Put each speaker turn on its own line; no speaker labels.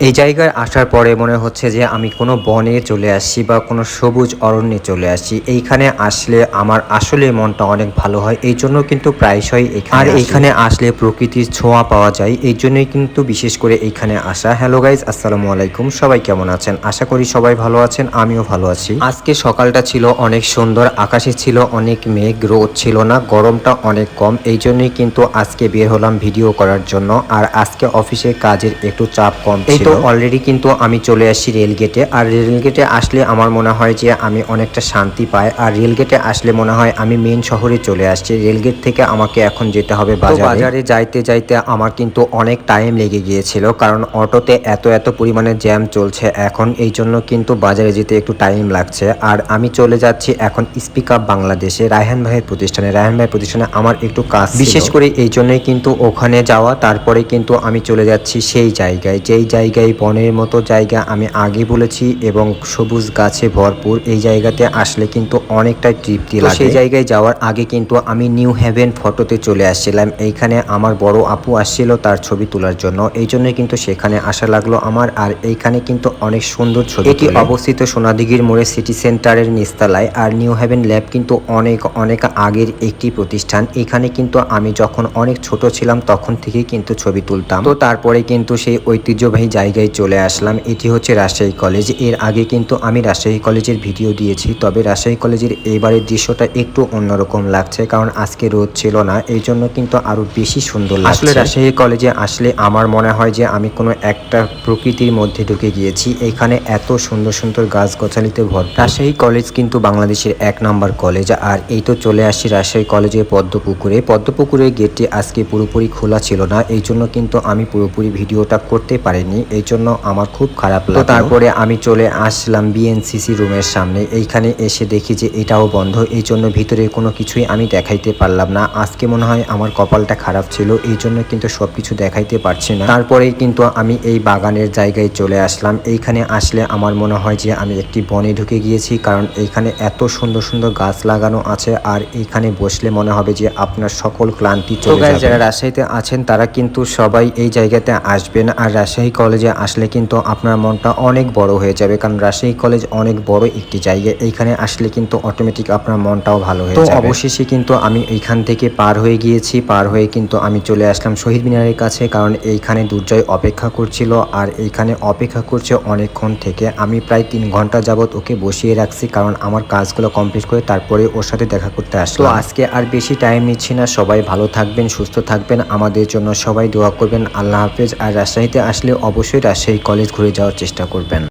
এই জায়গায় আসার পরে মনে হচ্ছে যে আমি কোনো বনে চলে আসছি বা কোনো সবুজ অরণ্যে চলে আসছি। এইখানে আসলে আমার আসলে মনটা অনেক ভালো হয়। এই জন্য কিন্তু প্রায়শই এখানে আসি। এইখানে আসলে প্রকৃতির ছোঁয়া পাওয়া যায়। এই জন্যই কিন্তু বিশেষ করে এইখানে আসা। হ্যালো গাইজ, আসসালামু আলাইকুম। সবাই কেমন আছেন? আশা করি সবাই ভালো আছেন, আমিও ভালো আছি। আজকে সকালটা ছিল অনেক সুন্দর, আকাশে ছিল অনেক মেঘ, রোদ ছিল না, গরমটা অনেক কম। এই জন্যই কিন্তু আজকে বের হলাম ভিডিও করার জন্য। আর আজকে অফিসে কাজের একটু চাপ কম ছিল। তো অলরেডি কিন্তু আমি চলে আসছি রেলগেটে। আর রেলগেটে আসলে আমার মনে হয় যে আমি অনেকটা শান্তি পাই। আর রেলগেটে আসলে মনে হয় আমি মেন শহরে চলে আসছি। রেলগেট থেকে আমাকে এখন যেতে হবে বাজারে। বাজারে যাইতে যাইতে আমার কিন্তু অনেক টাইম লেগে গিয়েছিল, কারণ অটোতে এত পরিমাণে জ্যাম চলছে এখন। এই জন্য কিন্তু বাজারে যেতে একটু টাইম লাগছে। আর আমি চলে যাচ্ছি এখন স্পিক আপ বাংলাদেশে, রায়হান ভাইয়ের প্রতিষ্ঠানে। রায়হান ভাইয়ের প্রতিষ্ঠানে আমার একটু কাজ বিশেষ করে এই জন্যই কিন্তু ওখানে যাওয়া। তারপরে কিন্তু আমি চলে যাচ্ছি সেই জায়গায়, যেই জায়গায় বনের মতো জায়গা আমি আগে বলেছি এবং সবুজ গাছে ভরপুর। এই জায়গাতে আসলে কিন্তু অনেকটাই তৃপ্তি লাগে। সেই জায়গায় যাওয়ার আগে কিন্তু আমি নিউ হেভেন ফটোতে চলে আসছিলাম। এইখানে আমার বড় আপু আসছিল তার ছবি তোলার জন্য, এই জন্য কিন্তু সেখানে আসা লাগলো আমার। আর এইখানে কিন্তু অনেক সুন্দর ছবি। এটি অবস্থিত সোনাদিঘির মোড়ে সিটি সেন্টারের নিচতলায়। আর নিউ হেভেন ল্যাব কিন্তু অনেক আগের একটি প্রতিষ্ঠান। এখানে কিন্তু আমি যখন অনেক ছোট ছিলাম তখন থেকেই কিন্তু ছবি তুলতাম। তো তারপরে কিন্তু সেই ঐতিহ্যবাহী জায়গায় চলে আসলাম। এটি হচ্ছে রাজশাহী কলেজ। এর আগে কিন্তু আমি রাজশাহী কলেজের ভিডিও দিয়েছি, তবে রাজশাহী কলেজের এইবারের দৃশ্যটা একটু অন্যরকম লাগছে, কারণ আজকে রোদ ছিল না, এই জন্য কিন্তু আরো বেশি সুন্দর লাগছে। আসলে রাজশাহী কলেজে আসলে আমার মনে হয় যে আমি কোনো একটা প্রকৃতির মধ্যে ঢুকে গিয়েছি। এখানে এত সুন্দর গাছগাছালিতে ভরপুর। রাজশাহী কলেজ কিন্তু বাংলাদেশের 1 নাম্বার কলেজ। আর এই তো চলে আসি রাজশাহী কলেজের পদ্মপুকুরে গেটটি আজকে পুরোপুরি খোলা ছিল না, এই জন্য কিন্তু আমি পুরোপুরি ভিডিওটা করতে পারিনি। এই জন্য আমার খুব খারাপ লাগলো। তারপরে আমি চলে আসলাম বিএনসিসি রুমের সামনে। এইখানে এসে দেখি যে এটাও বন্ধ, এই জন্য ভিতরে কোনো কিছুই আমি দেখাইতে পারলাম না। আজকে মনে হয় আমার কপালটা খারাপ ছিল, এই জন্য কিন্তু সবকিছু দেখাইতে পারছি না। তারপরেই কিন্তু আমি এই বাগানের জায়গায় চলে আসলাম। এইখানে আসলে আমার মনে হয় যে আমি একটি বনে ঢুকে গিয়েছি, কারণ এইখানে এত সুন্দর গাছ লাগানো আছে। আর এইখানে বসলে মনে হবে যে আপনার সকল ক্লান্তি চলে যাবে। যারা রাজশাহীতে আছেন তারা কিন্তু সবাই এই জায়গাতে আসবেন। আর রাজশাহী কলেজে আসলে কিন্তু আপনার মনটা অনেক বড় হয়ে যাবে, কারণ রাজশাহী কলেজ অনেক বড় একটি জায়গা। এইখানে আসলে কিন্তু অটোমেটিক আপনার মনটাও ভালো হয়ে যাবে। তো অবশেষে কিন্তু আমি এইখান থেকে পার হয়ে গিয়েছি। পার হয়ে কিন্তু আমি চলে আসলাম শহীদ মিনারের কাছে, কারণ এইখানে দুর্জয় অপেক্ষা করছিল। আর এইখানে অপেক্ষা করছে অনেকক্ষণ থেকে। আমি প্রায় 3 ঘন্টা যাবত ওকে বসিয়ে রাখছি, কারণ আমার কাজগুলো কমপ্লিট করে তারপরে ওর সাথে দেখা করতে আসলাম। তো আজকে আর বেশি টাইম নিচ্ছি না। সবাই ভালো থাকবেন, সুস্থ থাকবেন, আমাদের জন্য সবাই দোয়া করবেন। আল্লাহ হাফেজ। আর রাজশাহীতে আসলে অবশ্যই রাজশাহী কলেজ ঘুরে যাওয়ার চেষ্টা করবেন।